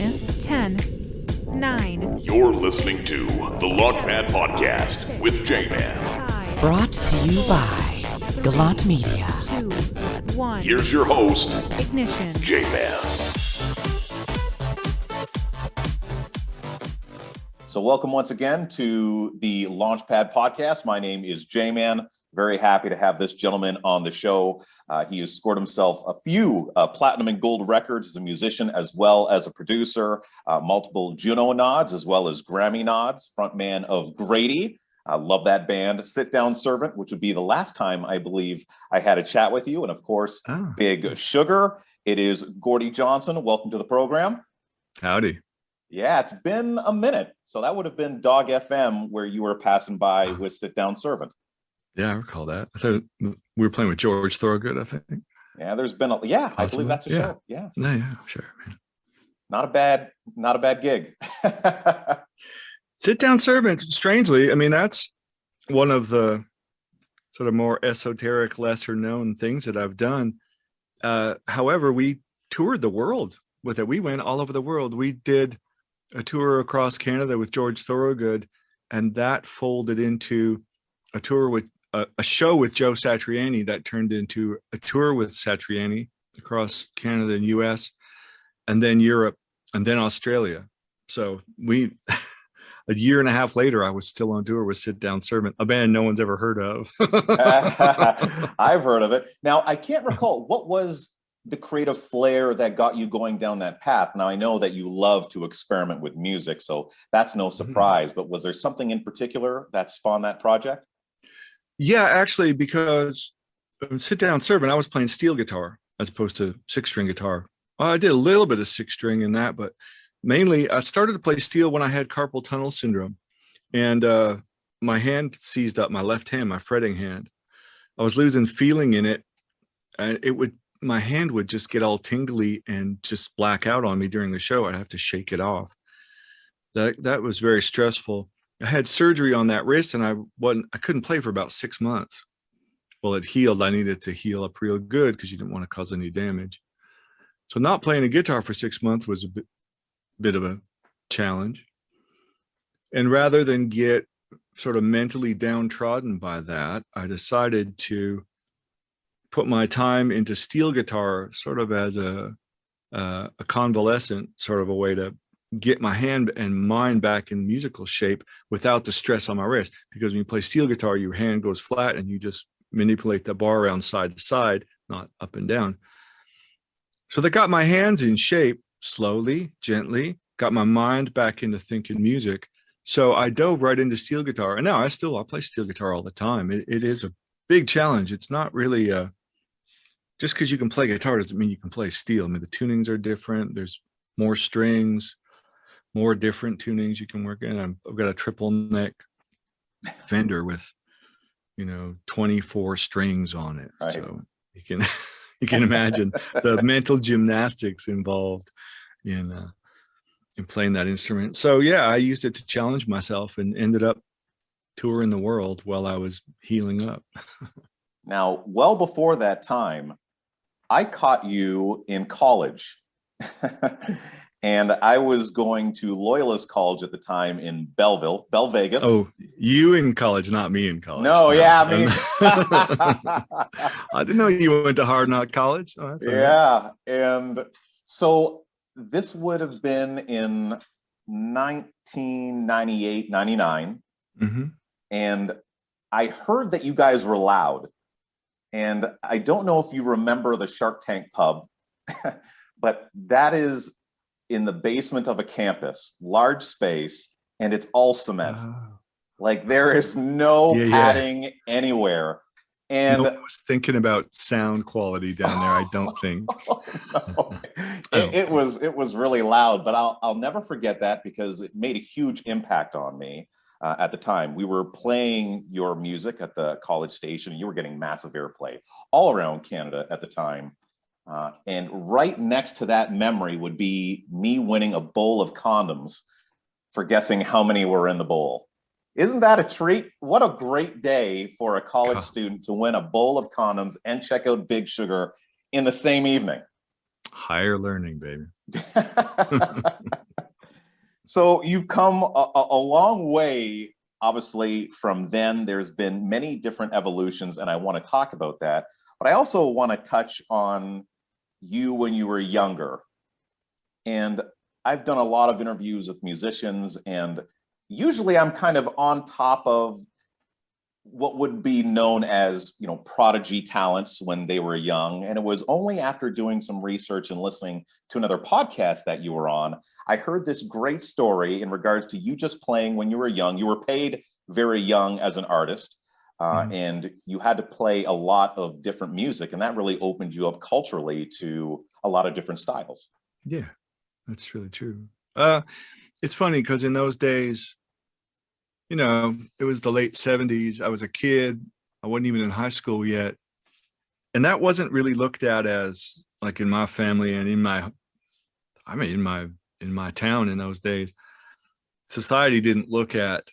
Darkness. 10, 9. You're listening to the LaunchPad Podcast with J-Man. Brought to you by GallantMEDIA. 2, 1. Here's your host, Ignition. J-Man. So welcome once again to the LaunchPad Podcast. My name is J-Man. Very happy to have this gentleman on the show. He has scored himself a few platinum and gold records as a musician, as well as a producer, multiple Juno nods, as well as Grammy nods, frontman of Grady. I love that band. Sit Down Servant, which would be the last time I believe I had a chat with you. And of course, Big Sugar. It is Gordie Johnson. Welcome to the program. Howdy. Yeah, it's been a minute. So that would have been Dog FM where you were passing by with Sit Down Servant. Yeah, I recall that. I thought we were playing with George Thorogood, I think. Yeah, there's been possibly. I believe that's a show. Yeah. No, yeah, sure, man. Not a bad gig. Sit Down Servant, strangely, I mean, that's one of the sort of more esoteric, lesser known things that I've done. However, we toured the world with it. We went all over the world. We did a tour across Canada with George Thorogood, and that folded into a tour with a show with Joe Satriani that turned into a tour with Satriani across Canada and US, and then Europe, and then Australia. So we, a year and a half later, I was still on tour with Sit Down Servant, a band no one's ever heard of. I've heard of it. Now, I can't recall, what was the creative flair that got you going down that path? Now, I know that you love to experiment with music, so that's no surprise, but was there something in particular that spawned that project? Yeah, actually, because Sit Down Servant, I was playing steel guitar as opposed to six-string guitar. Well, I did a little bit of six-string in that, but mainly I started to play steel when I had carpal tunnel syndrome, and my hand seized up, my left hand, my fretting hand. I was losing feeling in it, and my hand would just get all tingly and just black out on me during the show. I'd have to shake it off. That was very stressful. I had surgery on that wrist, and I couldn't play for about 6 months. Well, it healed. I needed to heal up real good because you didn't want to cause any damage. So not playing a guitar for 6 months was a bit of a challenge. And rather than get sort of mentally downtrodden by that, I decided to put my time into steel guitar sort of as a convalescent sort of a way to get my hand and mind back in musical shape without the stress on my wrist. Because when you play steel guitar, your hand goes flat and you just manipulate the bar around side to side, not up and down. So that got my hands in shape slowly, gently, got my mind back into thinking music. So I dove right into steel guitar. And now I play steel guitar all the time. It is a big challenge. It's not really just because you can play guitar doesn't mean you can play steel. I mean, the tunings are different. There's more strings, more different tunings you can work in. I've got a triple neck Fender with, 24 strings on it. Right. So you can imagine the mental gymnastics involved in playing that instrument. So yeah, I used it to challenge myself and ended up touring the world while I was healing up. Now, well before that time, I caught you in college. And I was going to Loyalist College at the time in Bell Vegas. Oh, you in college, not me in college. No, yeah, I mean. I didn't know you went to Hard Knock College. Oh, that's yeah, and so this would have been in 1998, 99. Mm-hmm. And I heard that you guys were loud. And I don't know if you remember the Shark Tank Pub, but that is in the basement of a campus, large space, and it's all cement. Like there is no padding anywhere. And no one was thinking about sound quality down there, I don't think. No. It was really loud, but I'll never forget that because it made a huge impact on me at the time. We were playing your music at the college station. You were getting massive airplay all around Canada at the time. And right next to that memory would be me winning a bowl of condoms for guessing how many were in the bowl. Isn't that a treat? What a great day for a college student to win a bowl of condoms and check out Big Sugar in the same evening. Higher learning, baby. So you've come a long way, obviously, from then. There's been many different evolutions, and I want to talk about that. But I also want to touch on you when you were younger. And I've done a lot of interviews with musicians, and usually I'm kind of on top of what would be known as, prodigy talents when they were young. And it was only after doing some research and listening to another podcast that you were on, I heard this great story in regards to you just playing when you were young. You were paid very young as an artist, and you had to play a lot of different music, and that really opened you up culturally to a lot of different styles. Yeah, that's really true. It's funny because in those days, it was the late 70s. I was a kid. I wasn't even in high school yet. And that wasn't really looked at as, like, in my family and in my town in those days. Society didn't look at,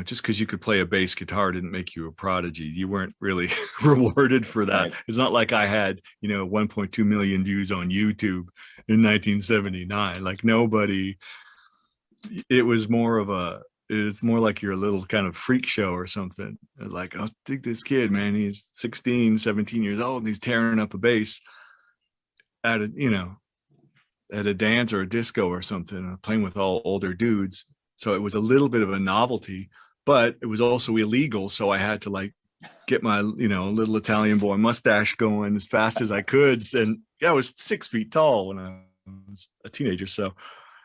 just because you could play a bass guitar didn't make you a prodigy. You weren't really rewarded for that. Right. It's not like I had, 1.2 million views on YouTube in 1979. Like, nobody, it's more like you're a little kind of freak show or something. Like, oh, dig this kid, man. He's 16, 17 years old, and he's tearing up a bass at a dance or a disco or something, playing with all older dudes. So it was a little bit of a novelty, but it was also illegal. So I had to get my, little Italian boy mustache going as fast as I could. And I was 6 feet tall when I was a teenager. So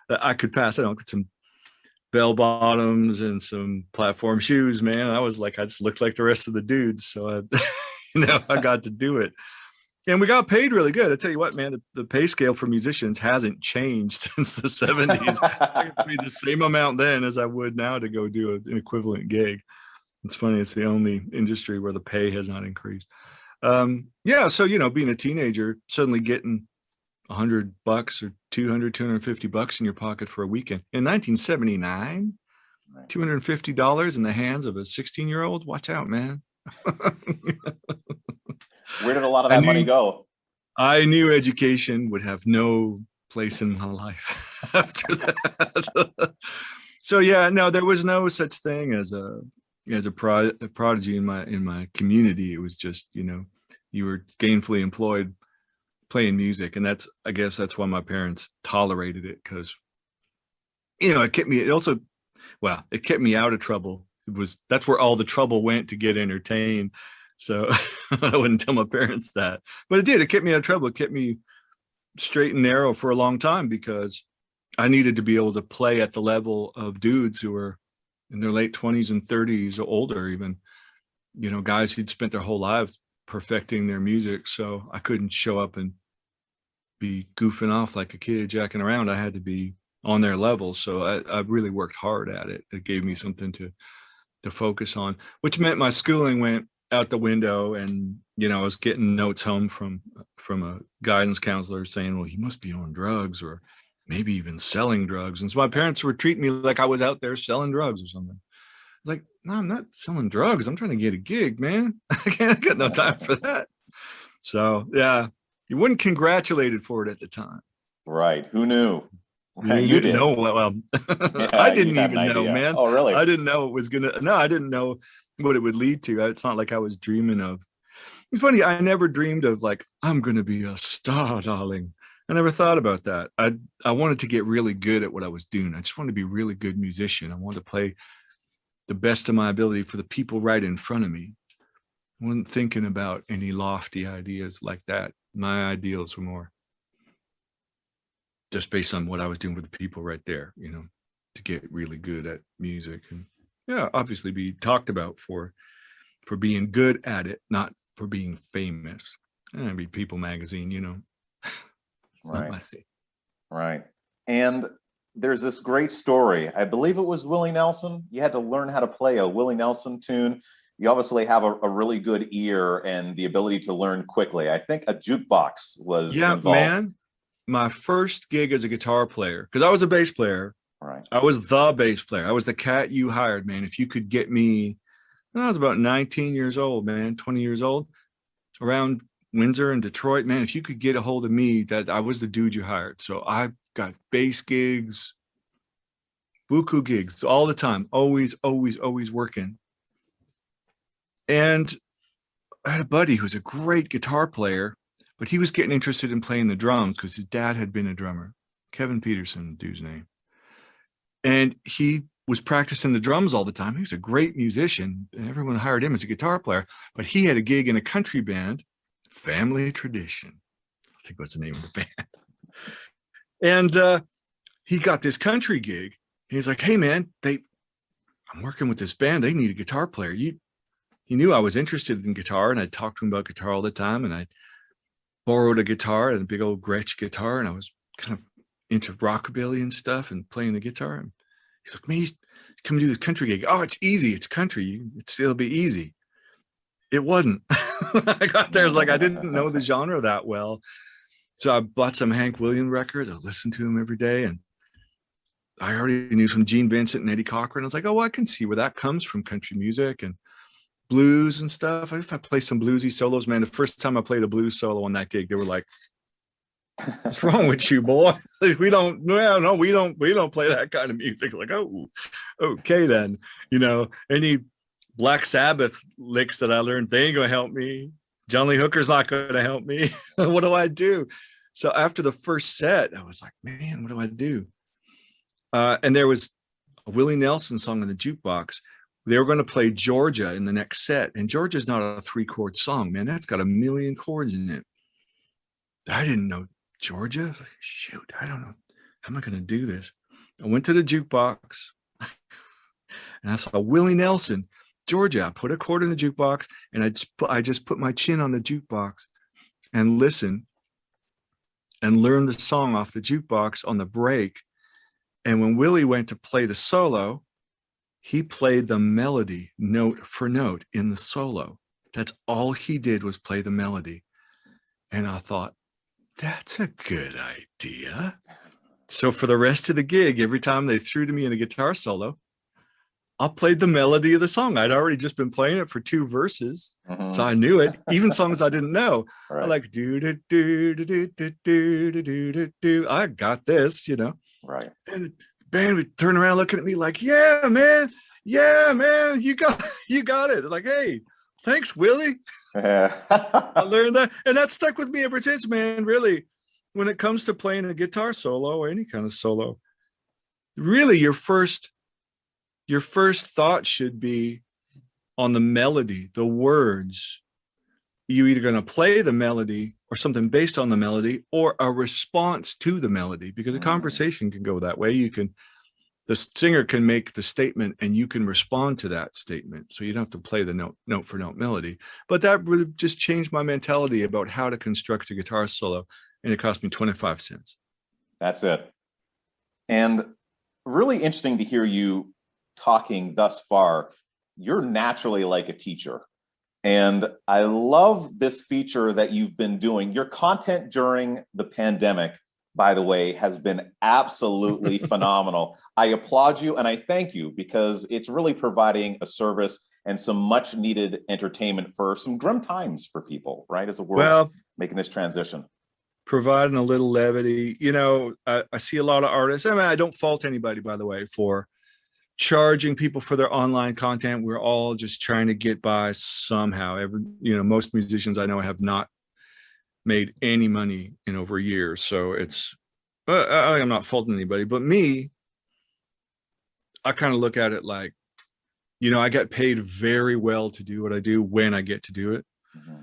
I could pass it on with some bell bottoms and some platform shoes, man. I just looked like the rest of the dudes. So I got to do it. And we got paid really good. I tell you what, man, the pay scale for musicians hasn't changed since the 70s. I get paid the same amount then as I would now to go do an equivalent gig. It's funny. It's the only industry where the pay has not increased. So, being a teenager, suddenly getting $100 or $250 in your pocket for a weekend. In 1979, $250 in the hands of a 16-year-old. Watch out, man. Where did a lot of that money go? I knew education would have no place in my life after that. So there was no such thing as a prodigy in my community. It was just, you were gainfully employed playing music, and I guess that's why my parents tolerated it, because it kept me out of trouble. That's where all the trouble went, to get entertained. So I wouldn't tell my parents that, but it did. It kept me out of trouble. It kept me straight and narrow for a long time, because I needed to be able to play at the level of dudes who were in their late 20s and 30s or older, even, guys who'd spent their whole lives perfecting their music. So I couldn't show up and be goofing off like a kid jacking around. I had to be on their level. So I really worked hard at it. It gave me something to focus on, which meant my schooling went out the window. And, I was getting notes home from a guidance counselor saying, well, he must be on drugs, or maybe even selling drugs. And so my parents were treating me like I was out there selling drugs or something. Like, no, I'm not selling drugs. I'm trying to get a gig, man. I got no time for that. So, yeah, you wasn't congratulated for it at the time. Right. Who knew? You didn't know. Well, Yeah, I didn't even know, man. Oh, really? I didn't know it was I didn't know what it would lead to. It's not like I was dreaming of. It's funny. I never dreamed of, like, I'm going to be a star, darling. I never thought about that. I wanted to get really good at what I was doing. I just wanted to be a really good musician. I wanted to play the best of my ability for the people right in front of me. I wasn't thinking about any lofty ideas like that. My ideals were more just based on what I was doing for the people right there, to get really good at music, and obviously be talked about for being good at it, not for being famous. And be People magazine, it's right. not messy. Right. And there's this great story. I believe it was Willie Nelson. You had to learn how to play a Willie Nelson tune. You obviously have a really good ear and the ability to learn quickly. I think a jukebox was involved. Man. My first gig as a guitar player, because I was a bass player. Right. I was the bass player. I was the cat you hired, man. If you could get me, I was about 19 years old, man, 20 years old, around Windsor and Detroit, man. If you could get a hold of me, that I was the dude you hired. So I got bass gigs, buku gigs all the time, always working. And I had a buddy who's a great guitar player, but he was getting interested in playing the drums because his dad had been a drummer. Kevin Peterson, dude's name. And he was practicing the drums all the time. He was a great musician, and everyone hired him as a guitar player. But he had a gig in a country band, Family Tradition. I think that's the name of the band. And he got this country gig. He's like, hey, man, I'm working with this band. They need a guitar player. He knew I was interested in guitar, and I talked to him about guitar all the time. And I borrowed a guitar and a big old Gretsch guitar, and I was kind of into rockabilly and stuff and playing the guitar. And he's like, man, you come do this country gig. Oh, it's easy. It's country. It'll be easy. It wasn't. I got there, I was like, I didn't know the genre that well. So I bought some Hank Williams records. I listened to him every day. And I already knew some Gene Vincent and Eddie Cochran. I was like, oh, well, I can see where that comes from, country music and blues and stuff. If I play some bluesy solos, man, the first time I played a blues solo on that gig, they were like, what's wrong with you, boy? We don't play that kind of music. Like, oh, okay then. Any Black Sabbath licks that I learned, they ain't gonna help me. John Lee Hooker's not gonna help me. What do I do? So after the first set, I was like, man, what do I do? And there was a Willie Nelson song in the jukebox. They were going to play Georgia in the next set, and Georgia's not a 3-chord song, man. That's got 1 million chords in it. I didn't know Georgia. Shoot, I don't know. How am I going to do this? I went to the jukebox and I saw Willie Nelson, Georgia. I put a chord in the jukebox, and I just put my chin on the jukebox and listened and learned the song off the jukebox on the break. And when Willie went to play the solo, he played the melody note for note in the solo. That's all he did, was play the melody. And I thought, that's a good idea. So for the rest of the gig, every time they threw to me in a guitar solo, I played the melody of the song. I'd already just been playing it for 2 verses. Mm-hmm. So I knew it, even songs I didn't know. Right. I like do do do do do do do do do do. I got this, Right. And the band would turn around looking at me like, yeah, man, you got it. Like, hey, thanks, Willie. I learned that, and that stuck with me ever since, man. Really, when it comes to playing a guitar solo or any kind of solo, really your first thought should be on the melody, the words. You're either going to play the melody or something based on the melody, or a response to the melody, because a conversation can go that way. The singer can make the statement and you can respond to that statement. So you don't have to play the note for note melody. But that really just changed my mentality about how to construct a guitar solo. And it cost me 25 cents. That's it. And really interesting to hear you talking thus far. You're naturally like a teacher. And I love this feature that you've been doing. Your content during the pandemic, by the way, has been absolutely phenomenal. I applaud you and I thank you, because it's really providing a service and some much needed entertainment for some grim times for people, right? As the world's making this transition. Providing a little levity. I see a lot of artists. I don't fault anybody, by the way, for charging people for their online content. We're all just trying to get by somehow. Most musicians I know have not made any money in over a year. So I'm not faulting anybody, but me, I kind of look at it like, I get paid very well to do what I do when I get to do it. Mm-hmm.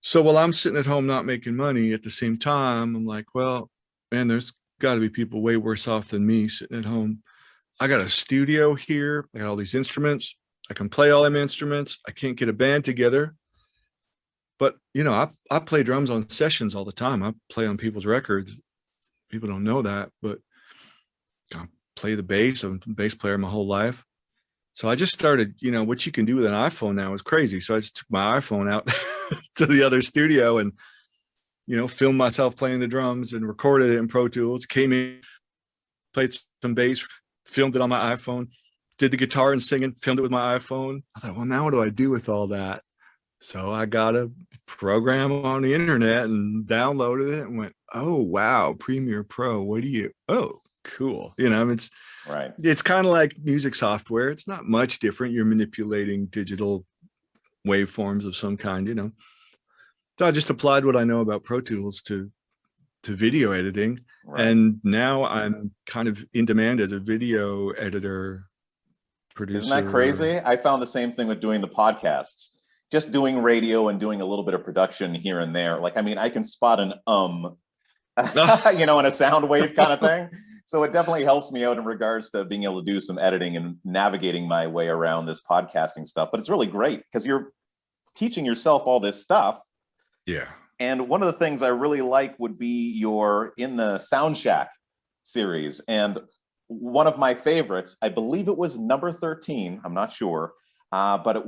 So while I'm sitting at home not making money, at the same time, I'm like, well, man, there's got to be people way worse off than me sitting at home. I got a studio here. I got all these instruments. I can play all them instruments. I can't get a band together. But, I play drums on sessions all the time. I play on people's records. People don't know that, but I play the bass. I'm a bass player my whole life. So I just started, what you can do with an iPhone now is crazy. So I just took my iPhone out to the other studio and, filmed myself playing the drums and recorded it in Pro Tools, came in, played some bass, filmed it on my iPhone, did the guitar and singing, filmed it with my iPhone. I thought, well, now what do I do with all that? So I got a program on the internet and downloaded it and went, oh, wow, Premiere Pro. Oh, cool. It's kind of like music software. It's not much different. You're manipulating digital waveforms of some kind. So I just applied what I know about Pro Tools to video editing. Right. And now I'm kind of in demand as a video editor, producer. Isn't that crazy? I found the same thing with doing the podcasts. Just doing radio and doing a little bit of production here and there. Like, I mean, I can spot an in a sound wave kind of thing. So it definitely helps me out in regards to being able to do some editing and navigating my way around this podcasting stuff. But it's really great because you're teaching yourself all this stuff. Yeah. And one of the things I really like would be your In the Sound Shack series. And one of my favorites, I believe it was number 13, I'm not sure, but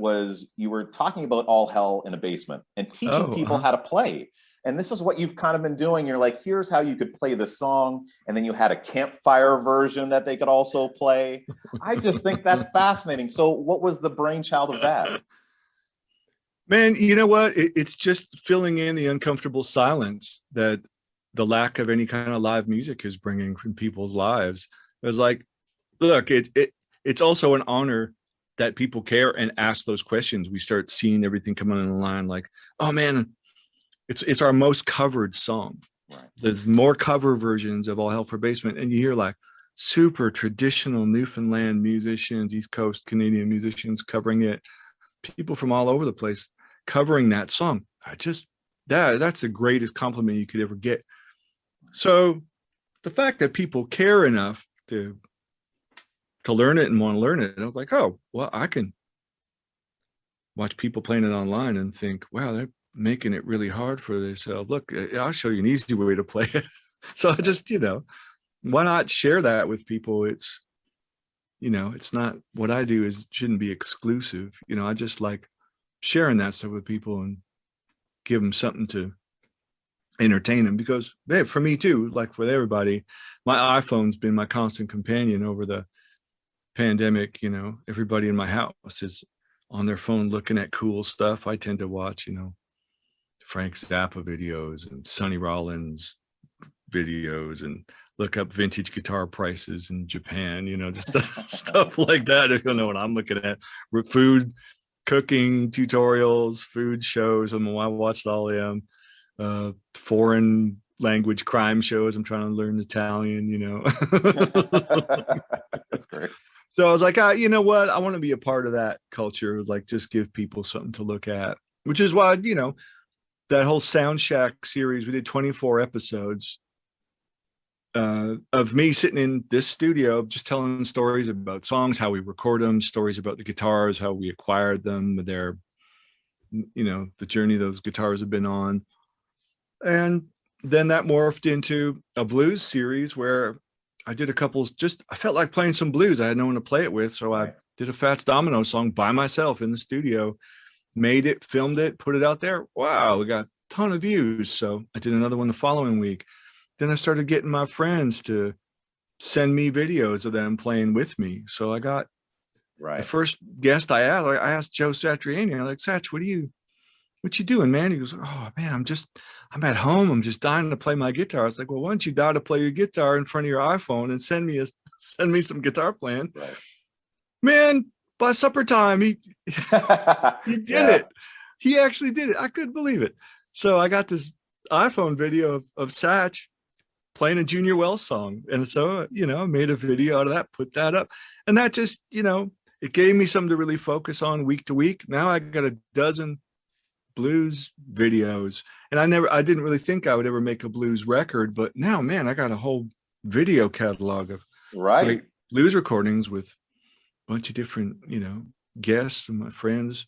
you were talking about All Hell in a Basement and teaching people how to play. And this is what you've kind of been doing. You're like, here's how you could play the song. And then you had a campfire version that they could also play. I just think that's fascinating. So what was the brainchild of that? Man, you know what? It's just filling in the uncomfortable silence that the lack of any kind of live music is bringing in people's lives. It was like, look, it's also an honor that people care and ask those questions. We start seeing everything coming on the line like, oh man, it's our most covered song. Right. There's more cover versions of All Hell for Basement. And you hear like super traditional Newfoundland musicians, East Coast Canadian musicians covering it, people from all over the place covering that song. That's the greatest compliment you could ever get. So the fact that people care enough to learn it and want to learn it, I was like, oh, well, I can watch people playing it online and think, wow, they're making it really hard for themselves. Look, I'll show you an easy way to play it. So I just, why not share that with people? It's not what I do shouldn't be exclusive. I just like sharing that stuff with people and give them something to entertain them, because for me too, like with everybody, my iPhone's been my constant companion over the pandemic. Everybody in my house is on their phone looking at cool stuff. I tend to watch, Frank Zappa videos and Sonny Rollins videos and look up vintage guitar prices in Japan, just stuff like that. If you don't know what I'm looking at, food, cooking tutorials, food shows. I watched all the foreign language crime shows. I'm trying to learn Italian, That's great. So I was like, you know what? I want to be a part of that culture. Like, just give people something to look at, which is why, that whole Sound Shack series, we did 24 episodes of me sitting in this studio, just telling stories about songs, how we record them, stories about the guitars, how we acquired them, their, the journey those guitars have been on. And then that morphed into a blues series where I did I felt like playing some blues. I had no one to play it with. So I did a Fats Domino song by myself in the studio, made it, filmed it, put it out there. Wow, we got a ton of views. So I did another one the following week. Then I started getting my friends to send me videos of them playing with me. So I got the first guest I asked Joe Satriani. I'm like, Satch, what you doing, man? He goes, oh man, I'm at home. I'm just dying to play my guitar. I was like, well, why don't you die to play your guitar in front of your iPhone and send me some guitar playing? Right. Man, by supper time, he did it. He actually did it. I couldn't believe it. So I got this iPhone video of Satch playing a Junior Wells song. And so, I made a video out of that, put that up. And that just, it gave me something to really focus on week to week. Now I got a dozen blues videos. And I didn't really think I would ever make a blues record, but now, man, I got a whole video catalog of great blues recordings with a bunch of different, guests and my friends.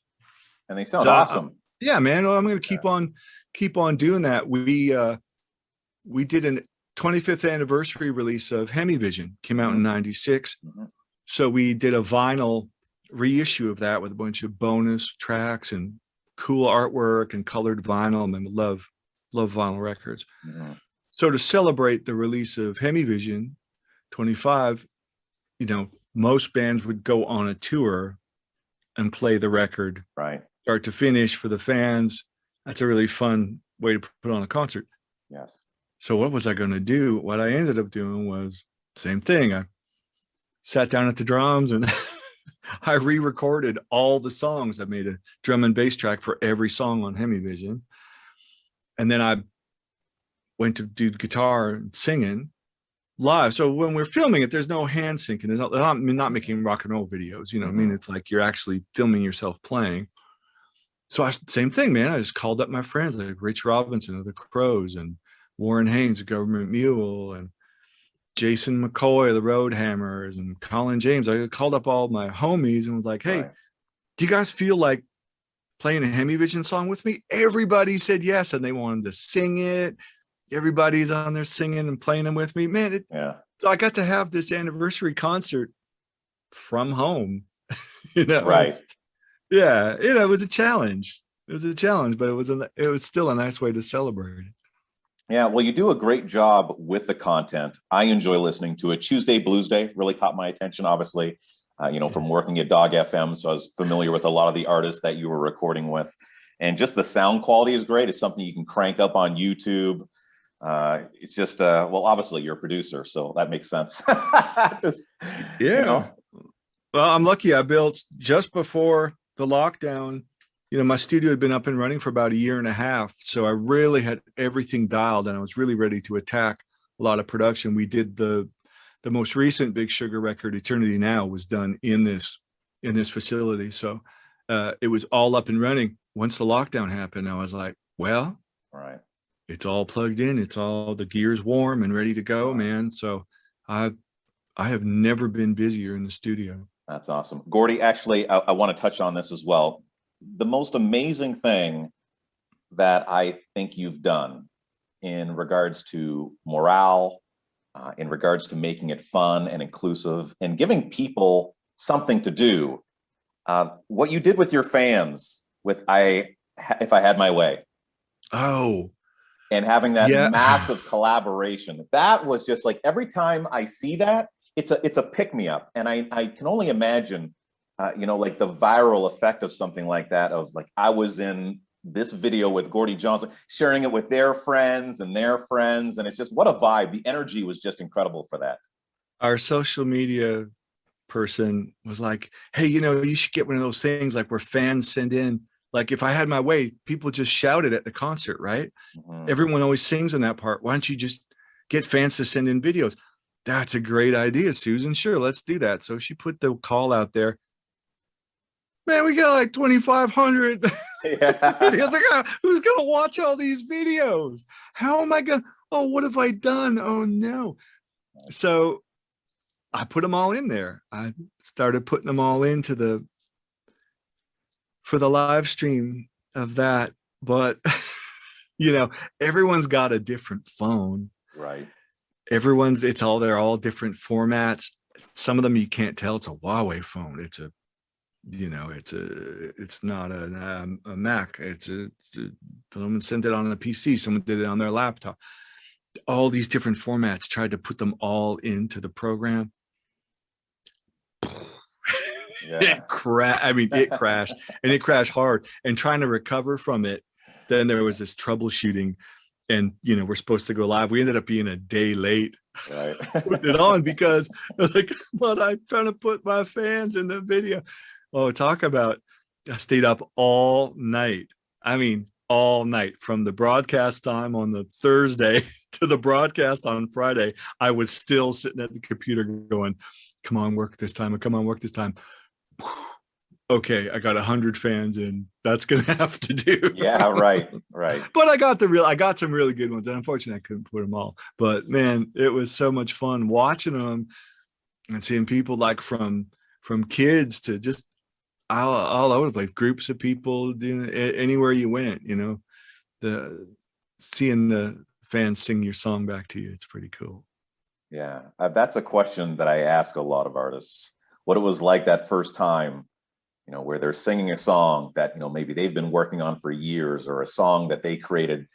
And they sound awesome. Yeah, man. Well, I'm going to keep on doing that. We did a 25th anniversary release of Hemi-Vision, came out in 96. Mm-hmm. So we did a vinyl reissue of that with a bunch of bonus tracks and cool artwork and colored vinyl. And I love vinyl records. Mm-hmm. So to celebrate the release of Hemi-Vision 25, most bands would go on a tour and play the record start to finish for the fans. That's a really fun way to put on a concert. Yes. So what was I going to do? What I ended up doing was same thing. I sat down at the drums and I re-recorded all the songs. I made a drum and bass track for every song on Hemi-Vision. And then I went to do guitar and singing live. So when we're filming it, there's no hand syncing. I'm not making rock and roll videos, you know what I mean? It's like you're actually filming yourself playing. So same thing, man. I just called up my friends like Rich Robinson of the Crows and Warren Haynes of Government Mule and Jason McCoy of the Roadhammers and Colin James. I called up all my homies and was like, hey, do you guys feel like playing a Hemi-Vision song with me? Everybody said yes, and they wanted to sing it. Everybody's on there singing and playing them with me. Man, so I got to have this anniversary concert from home. You know, right. It was a challenge. It was a challenge, but it was still a nice way to celebrate it. Yeah, well, you do a great job with the content. I enjoy listening to it. Tuesday Blues Day really caught my attention, obviously, from working at Dog FM. So I was familiar with a lot of the artists that you were recording with. And just the sound quality is great. It's something you can crank up on YouTube. It's just, well, obviously you're a producer, so that makes sense. Well, I'm lucky. I built just before the lockdown. My studio had been up and running for about a year and a half. So I really had everything dialed and I was really ready to attack a lot of production. We did the most recent Big Sugar record, Eternity Now, was done in this facility. So it was all up and running. Once the lockdown happened, I was like, well, right. It's all plugged in. It's all the gear's warm and ready to go, man. So I have never been busier in the studio. That's awesome. Gordie, actually, I want to touch on this as well. The most amazing thing that I think you've done in regards to morale, in regards to making it fun and inclusive and giving people something to do, what you did with your fans with If I Had My Way. Oh, and having that massive collaboration. That was just like, every time I see that, it's a pick-me-up. And I can only imagine, like the viral effect of something like that, of like, I was in this video with Gordie Johnson, sharing it with their friends and their friends. And it's just, what a vibe. The energy was just incredible for that. Our social media person was like, hey, you should get one of those things like where fans send in, like If I Had My Way, people just shouted at the concert, right? Everyone always sings in that part. Why don't you just get fans to send in videos? That's a great idea, Susan. Sure, let's do that. So she put the call out there. Man, we got like 2,500 videos. Like, who's going to watch all these videos? How am I going to? Oh, what have I done? Oh, no. So I put them all in there. I started putting them all into for the live stream of that. But, everyone's got a different phone. Right. They're all different formats. Some of them you can't tell it's a Huawei phone. It's not a Mac. Someone sent it on a PC. Someone did it on their laptop. All these different formats, tried to put them all into the program. It crashed. It crashed, and it crashed hard. And trying to recover from it, then there was this troubleshooting, and we're supposed to go live. We ended up being a day late putting it on because I was like, "But I'm trying to put my fans in the video." Oh, talk about! I stayed up all night. All night, from the broadcast time on the Thursday to the broadcast on Friday. I was still sitting at the computer going, "Come on, work this time. Come on, work this time." Okay, I got 100 fans in. That's gonna have to do. Yeah, right. But I got some really good ones, and unfortunately, I couldn't put them all. But man, it was so much fun watching them and seeing people like from kids to just all over the place, groups of people doing anywhere you went. Seeing the fans sing your song back to you, it's pretty cool. Yeah, that's a question that I ask a lot of artists. What it was like that first time, where they're singing a song that, maybe they've been working on for years, or a song that they created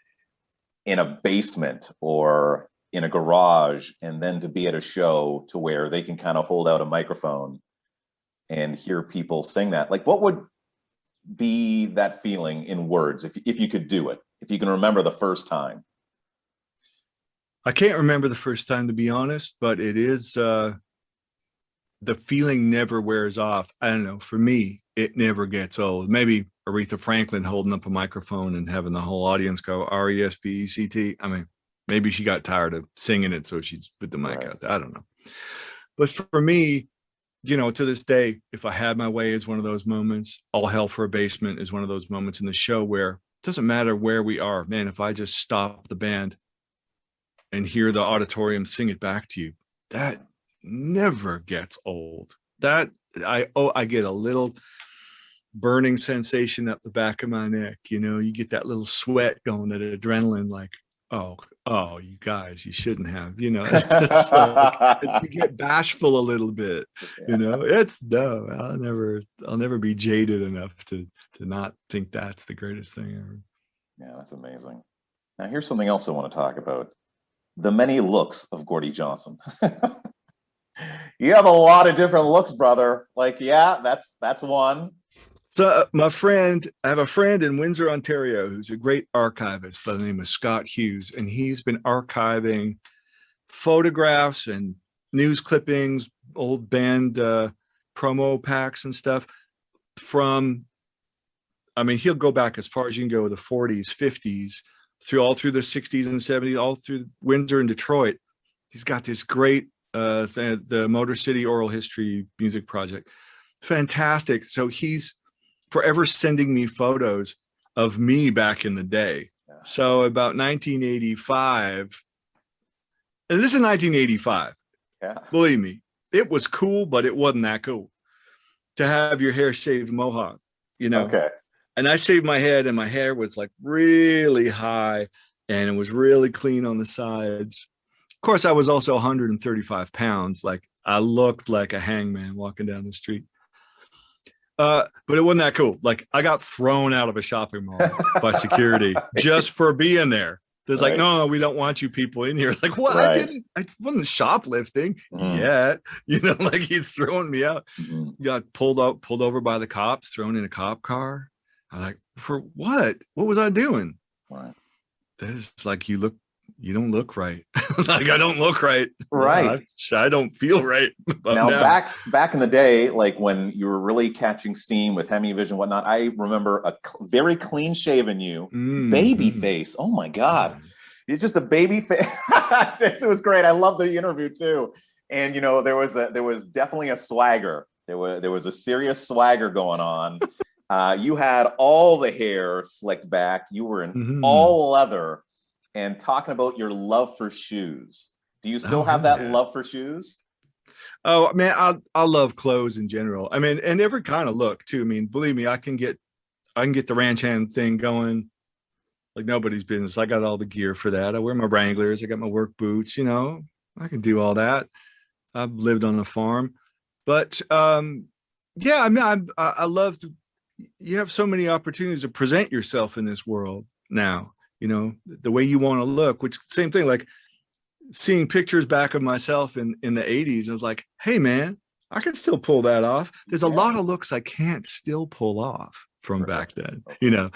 in a basement or in a garage, and then to be at a show to where they can kind of hold out a microphone and hear people sing that. Like, what would be that feeling in words, if you could do it, if you can remember the first time? I can't remember the first time, to be honest, but it is, the feeling never wears off. I don't know. For me, it never gets old. Maybe Aretha Franklin holding up a microphone and having the whole audience go RESPECT. I mean, maybe she got tired of singing it, so she put the mic out there. I don't know. But for me, you know, to this day, If I Had My Way is one of those moments. All Hell for a Basement is one of those moments in the show where it doesn't matter where we are, man. If I just stop the band and hear the auditorium sing it back to you, that never gets old. That I get a little burning sensation up the back of my neck. You know, you get that little sweat going, that adrenaline, like, oh, you guys, you shouldn't have, you know. You get bashful a little bit, you know. I'll never be jaded enough to not think that's the greatest thing ever. Yeah, that's amazing. Now here's something else I want to talk about: the many looks of Gordie Johnson. You have a lot of different looks, brother. Like, yeah, that's one. So I have a friend in Windsor, Ontario, who's a great archivist by the name of Scott Hughes, and he's been archiving photographs and news clippings, old band promo packs and stuff from, I mean, he'll go back as far as you can go, the 40s, 50s, all through the 60s and 70s, all through Windsor and Detroit. He's got this great, the Motor City Oral History Music Project. Fantastic. So he's forever sending me photos of me back in the day. So about 1985, and this is 1985. Yeah. Believe me, it was cool, but it wasn't that cool to have your hair shaved mohawk, you know. Okay. And I shaved my head, and my hair was like really high, and it was really clean on the sides. Of course, I was also 135 pounds. Like, I looked like a hangman walking down the street. But it wasn't that cool. Like, I got thrown out of a shopping mall by security just for being there. There's like, no, we don't want you people in here. Like, what? Right. I wasn't shoplifting yet. You know, like, he's throwing me out. Got pulled over by the cops, thrown in a cop car. I'm like, for what? What was I doing? Right. There's like, you don't look right. Like, I don't look right. Right. I don't feel right. Now, back in the day, like when you were really catching steam with Hemi-Vision and whatnot, I remember a very clean shaven you, baby face. Oh my God. You're just a baby face. It was great. I love the interview too. And, you know, there was definitely a swagger. There was a serious swagger going on. You had all the hair slicked back. You were in all leather. And talking about your love for shoes, do you still have that love for shoes? Oh man, I love clothes in general. I mean, and every kind of look too. I mean, believe me, I can get the ranch hand thing going like nobody's business. I got all the gear for that. I wear my Wranglers. I got my work boots. You know, I can do all that. I've lived on a farm, but yeah, I mean, I love to. You have so many opportunities to present yourself in this world now. You know, the way you want to look, which same thing, like seeing pictures back of myself in the 80s. I was like, hey, man, I can still pull that off. There's a lot of looks I can't still pull off from back then. You know,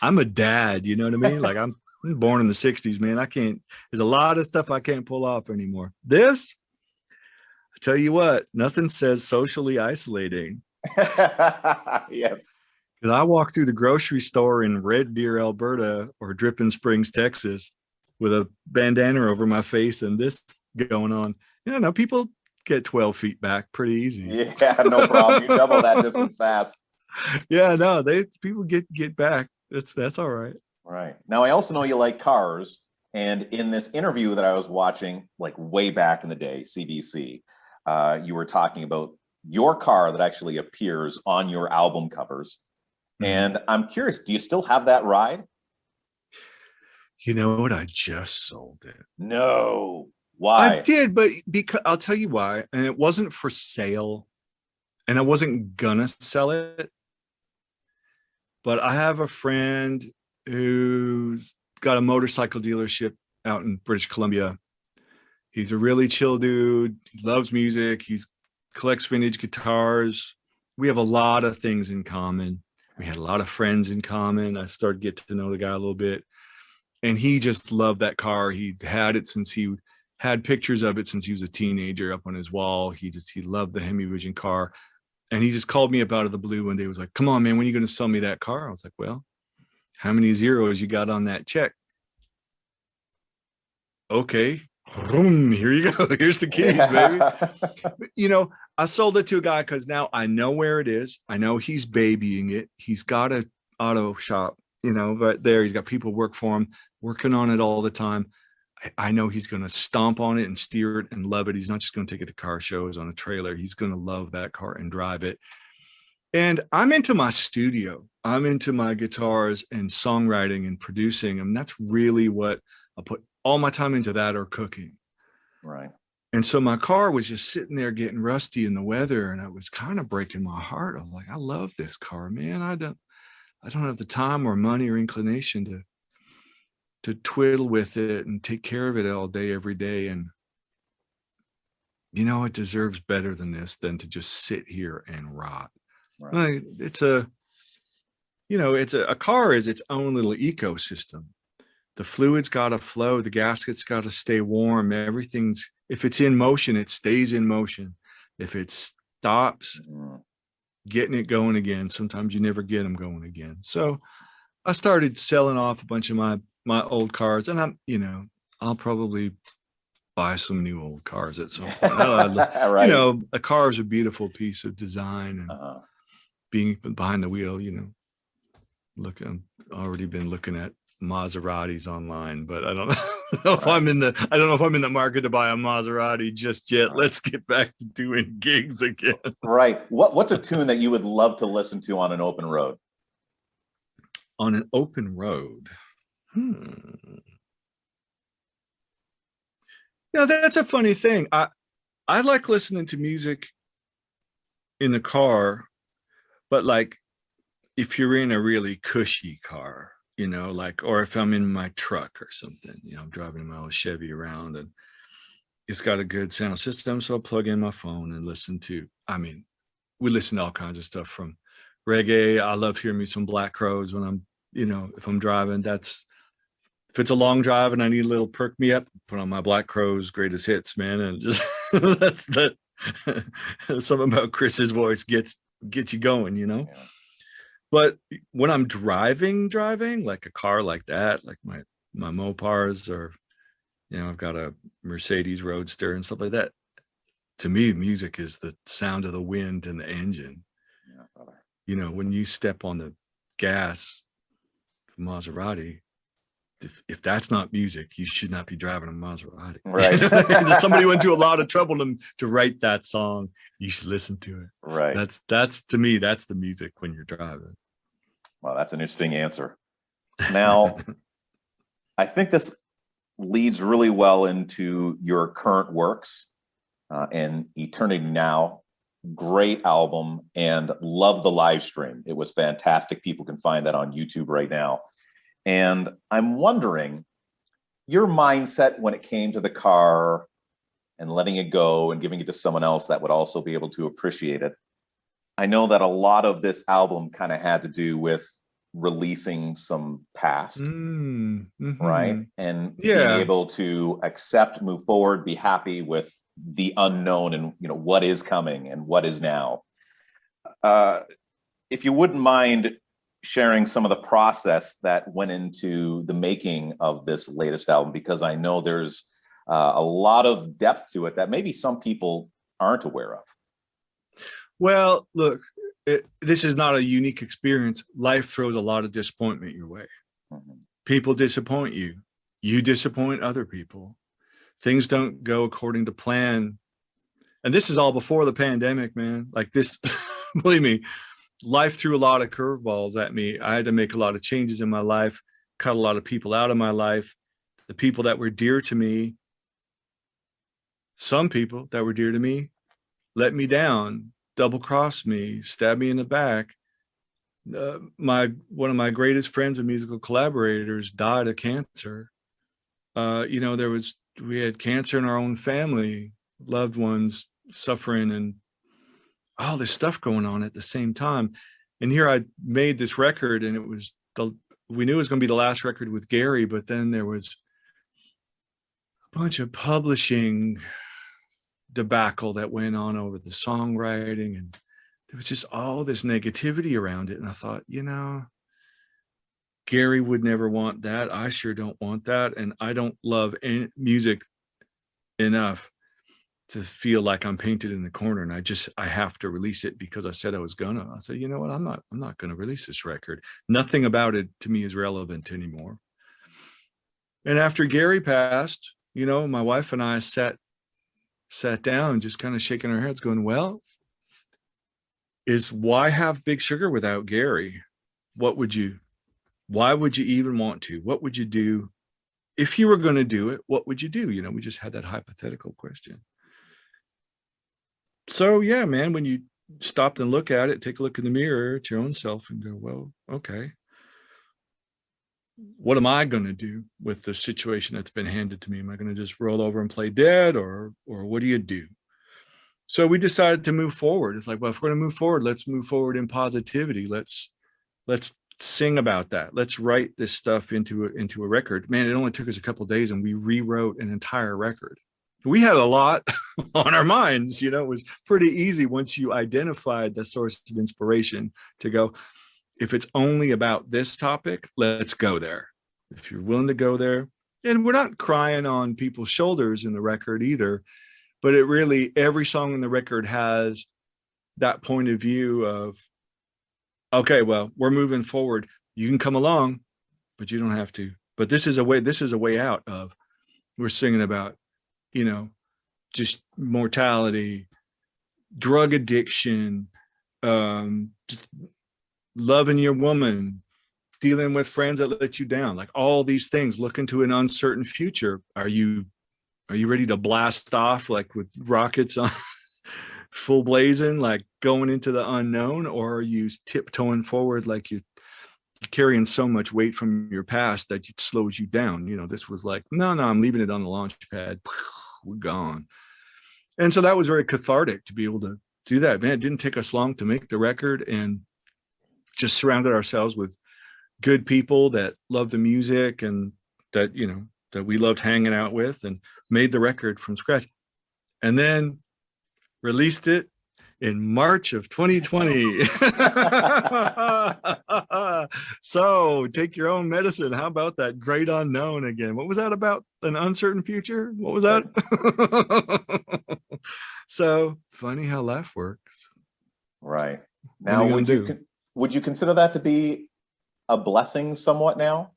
I'm a dad, you know what I mean? Like, I'm born in the 60s, man. There's a lot of stuff I can't pull off anymore. This, I tell you what, nothing says socially isolating. Yes. Because I walk through the grocery store in Red Deer, Alberta, or Dripping Springs, Texas, with a bandana over my face and this going on. You know, people get 12 feet back pretty easy. Yeah, no problem. You double that distance fast. Yeah, no, people get back. That's all right. Right. Now, I also know you like cars. And in this interview that I was watching, like way back in the day, CBC, you were talking about your car that actually appears on your album covers. And I'm curious, do you still have that ride? You know what? I just sold it. No. Why? I did, but because I'll tell you why. And it wasn't for sale, and I wasn't gonna sell it. But I have a friend who's got a motorcycle dealership out in British Columbia. He's a really chill dude. He loves music. He collects vintage guitars. We have a lot of things in common. We had a lot of friends in common. I started getting to know the guy a little bit, and he just loved that car. He had it since he had pictures of it since he was a teenager up on his wall. He loved the Hemi-Vision car. And he just called me up out of the blue one day. He was like, come on, man, when are you going to sell me that car? I was like, well, how many zeros you got on that check? Okay, here you go. Here's the keys, baby. You know, I sold it to a guy because now I know where it is. I know he's babying it. He's got an auto shop, you know, right there. He's got people work for him, working on it all the time. I know he's going to stomp on it and steer it and love it. He's not just going to take it to car shows on a trailer. He's going to love that car and drive it. And I'm into my studio. I'm into my guitars and songwriting and producing. And that's really what I put all my time into, that or cooking. Right. And so my car was just sitting there getting rusty in the weather, and it was kind of breaking my heart. I was like, I love this car, man. I don't have the time or money or inclination to twiddle with it and take care of it all day, every day. And, you know, it deserves better than this, than to just sit here and rot. Right. A car is its own little ecosystem. The fluid's got to flow. The gasket's got to stay warm. If it's in motion, it stays in motion. If it stops, getting it going again, sometimes you never get them going again. So I started selling off a bunch of my old cars, and I'll probably buy some new old cars at some point. Right. You know, a car is a beautiful piece of design, and being behind the wheel, you know, I've already been looking at Maseratis online, but I don't know if I'm in the market to buy a Maserati just yet. Right. Let's get back to doing gigs again. Right. What's a tune that you would love to listen to on an open road? On an open road. Yeah, that's a funny thing. I like listening to music in the car, but like if you're in a really cushy car, you know, like, or if I'm in my truck or something, you know, I'm driving my old Chevy around and it's got a good sound system. So I'll plug in my phone and we listen to all kinds of stuff, from reggae. I love hearing me some Black Crowes when I'm, you know, if I'm driving. If it's a long drive and I need a little perk me up, put on my Black Crowes greatest hits, man. And just that's that. Something about Chris's voice gets you going, you know. Yeah. But when I'm driving like a car like that, like my Mopars, or, you know, I've got a Mercedes Roadster and stuff like that. To me, music is the sound of the wind and the engine. Yeah, brother. You know, when you step on the gas, Maserati, if that's not music, you should not be driving a Maserati. Right. Somebody went to a lot of trouble to write that song. You should listen to it. Right. That's to me, that's the music when you're driving. Well, that's an interesting answer. Now, I think this leads really well into your current works, and Eternity Now. Great album, and love the live stream. It was fantastic. People can find that on YouTube right now. And I'm wondering your mindset when it came to the car and letting it go and giving it to someone else that would also be able to appreciate it. I know that a lot of this album kind of had to do with releasing some past, right? And being able to accept, move forward, be happy with the unknown and, you know, what is coming and what is now. If you wouldn't mind sharing some of the process that went into the making of this latest album, because I know there's a lot of depth to it that maybe some people aren't aware of. Well, look, this is not a unique experience. Life throws a lot of disappointment your way. Mm-hmm. People disappoint you. You disappoint other people. Things don't go according to plan. And this is all before the pandemic, man. Like this, believe me, life threw a lot of curveballs at me. I had to make a lot of changes in my life, cut a lot of people out of my life. The people that were dear to me, some people that were dear to me, let me down, double-crossed me, stabbed me in the back. One of my greatest friends and musical collaborators died of cancer. You know, we had cancer in our own family, loved ones suffering, and all this stuff going on at the same time. And here I made this record, and we knew it was going to be the last record with Gary, but then there was a bunch of publishing debacle that went on over the songwriting, and there was just all this negativity around it. And I thought, Gary would never want that. I sure don't want that. And I don't love music enough to feel like I'm painted in the corner. And I have to release it because I said I was gonna. I said, you know what? I'm not going to release this record. Nothing about it to me is relevant anymore. And after Gary passed, my wife and I sat down, just kind of shaking our heads going, well, why have Big Sugar without Gary? Why would you even want to? What would you do if you were going to do it? What would you do? We just had that hypothetical question. So yeah, man, when you stop and look at it, take a look in the mirror at your own self and go, well, okay, what am I going to do with the situation that's been handed to me? Am I going to just roll over and play dead, or what do you do? So we decided to move forward. It's like, well, if we're going to move forward, let's move forward in positivity. Let's sing about that. Let's write this stuff into a record. Man, it only took us a couple of days, and we rewrote an entire record. We had a lot on our minds. It was pretty easy once you identified the source of inspiration to go, if it's only about this topic, let's go there. If you're willing to go there. And we're not crying on people's shoulders in the record either, but every song in the record has that point of view of, okay, well, we're moving forward. You can come along, but you don't have to. But this is a way out of, we're singing about, just mortality, drug addiction, just loving your woman, dealing with friends that let you down, like all these things, look into an uncertain future. Are you ready to blast off like with rockets on full blazing, like going into the unknown, or are you tiptoeing forward like you're carrying so much weight from your past that it slows you down? This was like, no, I'm leaving it on the launch pad. We're gone. And so that was very cathartic to be able to do that. Man, it didn't take us long to make the record, and just surrounded ourselves with good people that love the music and that, that we loved hanging out with, and made the record from scratch, and then released it in March of 2020. So take your own medicine. How about that great unknown again? What was that about? An uncertain future? What was that? So funny how life works. Right. Now, would you consider that to be a blessing somewhat now?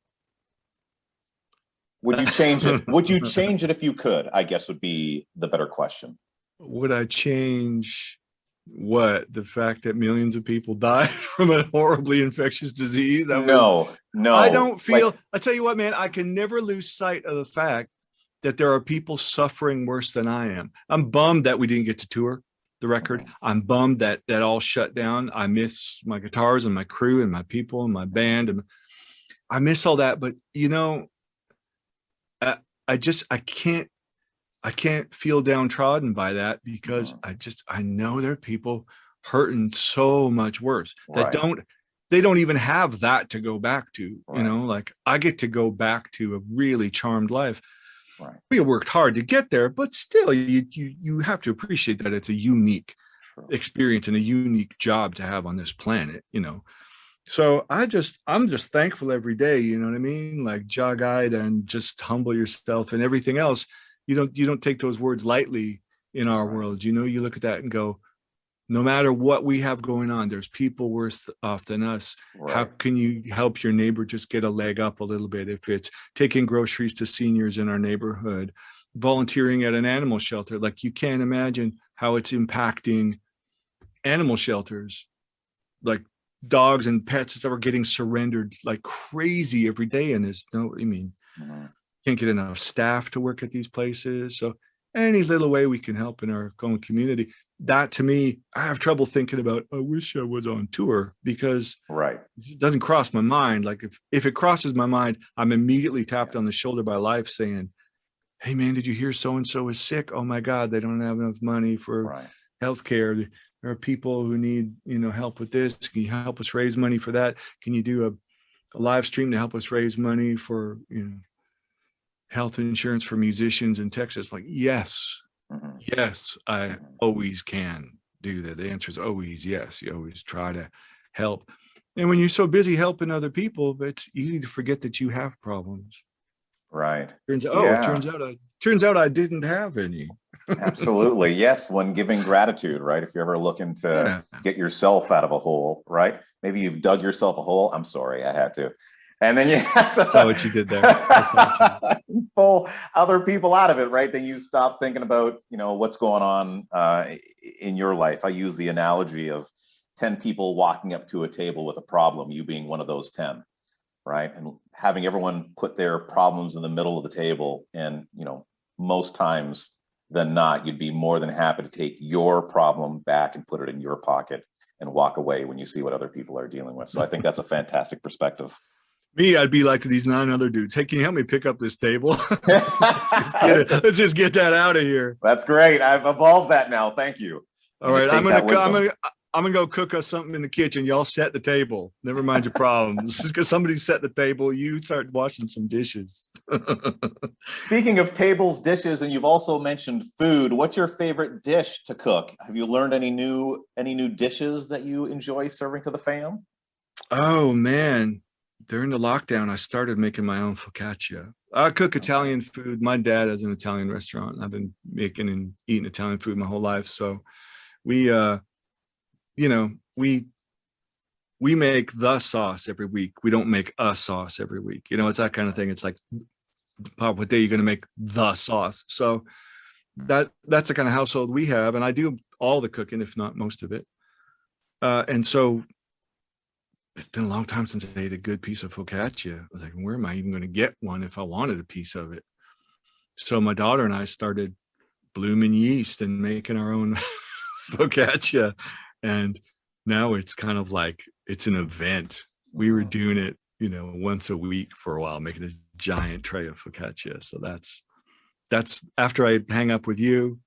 Would you change it? Would you change it if you could? I guess would be the better question. Would I change what? The fact that millions of people died from a horribly infectious disease? No. I don't feel, I tell you what, man, I can never lose sight of the fact that there are people suffering worse than I am. I'm bummed that we didn't get to tour the record. I'm bummed that that all shut down. I miss my guitars and my crew and my people and my band, and I miss all that. But I can't feel downtrodden by that, because I know there are people hurting so much worse that they don't even have that to go back to. Like I get to go back to a really charmed life. Right. We worked hard to get there, but still you have to appreciate that it's a unique experience and a unique job to have on this planet, So I'm just thankful every day, you know what I mean? Like jog-eyed and just humble yourself, and everything else. You don't take those words lightly in our world. You look at that and go, no matter what we have going on, there's people worse off than us. Right. How can you help your neighbor just get a leg up a little bit? If it's taking groceries to seniors in our neighborhood, volunteering at an animal shelter, like you can't imagine how it's impacting animal shelters, like dogs and pets that are getting surrendered like crazy every day. And there's can't get enough staff to work at these places. So any little way we can help in our own community, that to me, I have trouble thinking about, I wish I was on tour, because it doesn't cross my mind. Like if it crosses my mind, I'm immediately tapped on the shoulder by life saying, hey man, did you hear so-and-so is sick? Oh my God, they don't have enough money for healthcare. There are people who need, help with this. Can you help us raise money for that? Can you do a live stream to help us raise money for, health insurance for musicians in Texas? Like, yes, yes, I always can do that. The answer is always yes. You always try to help. And when you're so busy helping other people, it's easy to forget that you have problems. Right. Turns out I didn't have any. Absolutely. Yes. When giving gratitude, right? If you're ever looking to get yourself out of a hole, right? Maybe you've dug yourself a hole. I'm sorry, I had to. And then you have to. That's not what you did there. Pull other people out of it, right? Then you stop thinking about, what's going on in your life. I use the analogy of 10 people walking up to a table with a problem, you being one of those 10, right? And having everyone put their problems in the middle of the table. And, most times than not, you'd be more than happy to take your problem back and put it in your pocket and walk away when you see what other people are dealing with. So I think that's a fantastic perspective. Me, I'd be like to these 9 other dudes. Hey, can you help me pick up this table? Let's just get that out of here. That's great. I've evolved that now. Thank you. All right, I'm gonna go cook us something in the kitchen. Y'all set the table. Never mind your problems. Just because somebody set the table, you start washing some dishes. Speaking of tables, dishes, and you've also mentioned food. What's your favorite dish to cook? Have you learned any new dishes that you enjoy serving to the fam? Oh man. During the lockdown, I started making my own focaccia. I cook Italian food. My dad has an Italian restaurant. I've been making and eating Italian food my whole life. So we make the sauce every week. We don't make a sauce every week. It's that kind of thing. It's like, Pop, what day are you going to make the sauce? So that's the kind of household we have. And I do all the cooking, if not most of it. And so it's been a long time since I ate a good piece of focaccia. I was like, where am I even going to get one if I wanted a piece of it? So my daughter and I started blooming yeast and making our own focaccia. And now it's kind of like, it's an event. We were doing it, once a week for a while, making a giant tray of focaccia. So that's after I hang up with you,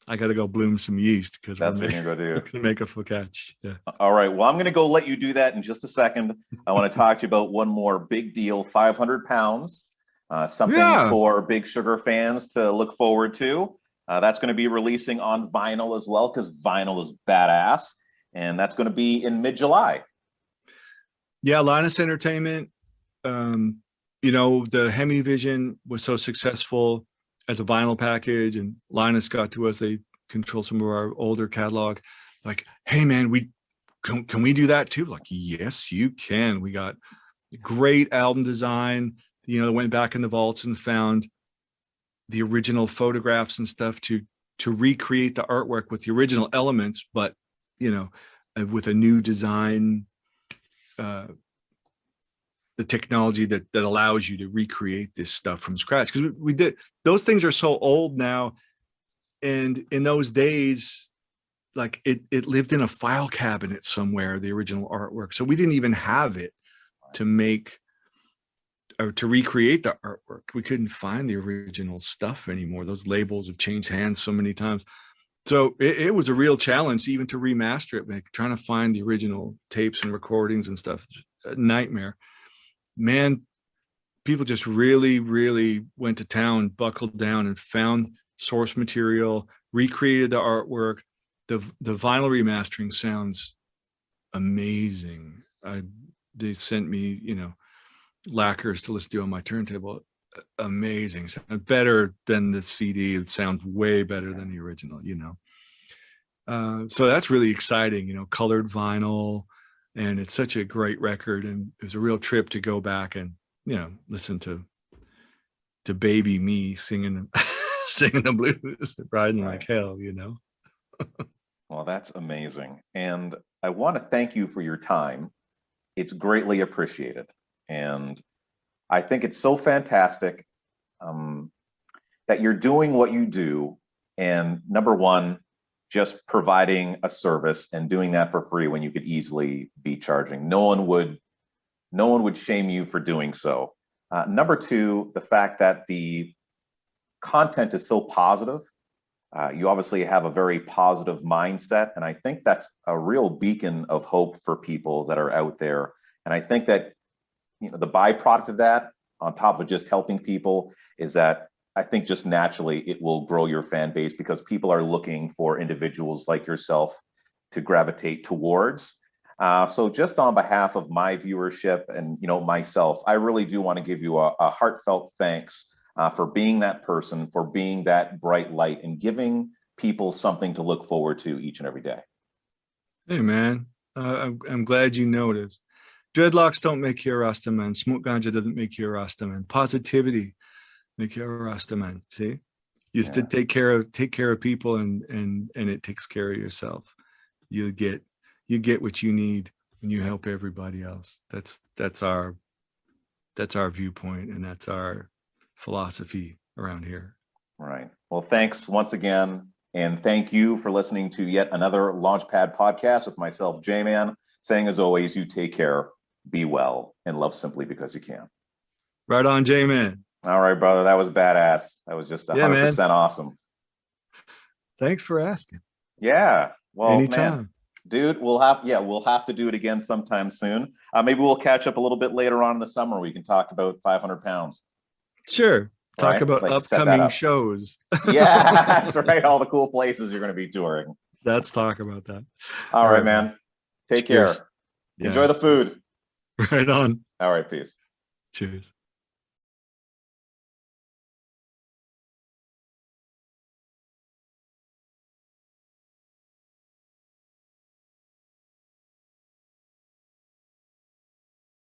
I got to go bloom some yeast because that's what you're going to do. We're going to make a focaccia. Yeah. All right. Well, I'm going to go let you do that in just a second. I want to talk to you about one more big deal, 500 pounds, something for big sugar fans to look forward to. That's going to be releasing on vinyl as well, because vinyl is badass. And that's going to be in mid-July. Yeah, Linus Entertainment. The Hemi-Vision was so successful as a vinyl package, and Linus got to us. They control some of our older catalog. Like, hey man, can we do that too? Like, yes, you can. We got great album design. Went back in the vaults and found the original photographs and stuff to recreate the artwork with the original elements, but with a new design, the technology that allows you to recreate this stuff from scratch. Because we did, those things are so old now. And in those days, like it lived in a file cabinet somewhere, the original artwork. So we didn't even have it to make or to recreate the artwork. We couldn't find the original stuff anymore. Those labels have changed hands so many times. So it was a real challenge even to remaster it, like trying to find the original tapes and recordings and stuff. A nightmare. Man, people just really, really went to town, buckled down and found source material, recreated the artwork. The vinyl remastering sounds amazing. They sent me, lacquers to listen to on my turntable. Amazing. Better than the CD. It sounds way better than the original, so that's really exciting, colored vinyl, and it's such a great record. And it was a real trip to go back and, listen to baby me singing the blues, riding like hell, Well, that's amazing. And I want to thank you for your time. It's greatly appreciated. And I think it's so fantastic that you're doing what you do. And number one, just providing a service and doing that for free when you could easily be charging. No one would shame you for doing so. Number two, the fact that the content is so positive. You obviously have a very positive mindset, and I think that's a real beacon of hope for people that are out there. And I think that, you know, the byproduct of that, on top of just helping people, is that I think just naturally it will grow your fan base, because people are looking for individuals like yourself to gravitate towards. So just on behalf of my viewership and, you know, myself, I really do want to give you a heartfelt thanks for being that person, for being that bright light, and giving people something to look forward to each and every day. Hey, man, I'm glad you noticed. Dreadlocks don't make you a Rasta man. Smoke ganja doesn't make you a Rasta man. Positivity make you a Rasta man. See, you just take care of people, and it takes care of yourself. You get what you need when you help everybody else. That's our viewpoint, and that's our philosophy around here. Right. Well, thanks once again. And thank you for listening to yet another LaunchPad podcast with myself, J-Man, saying, as always, you take care, be well, and love simply because you can. Right on, J-Man. All right, brother. That was badass. That was just 100% awesome. Thanks for asking. Yeah. Well, anytime. Man, dude, we'll have to do it again sometime soon. Maybe we'll catch up a little bit later on in the summer. We can talk about 500 pounds. Sure. Talk about like upcoming shows. Yeah, that's right. All the cool places you're going to be touring. Let's talk about that. All right, man. Take care. Yeah. Enjoy the food. Right on. All right. Peace. Cheers.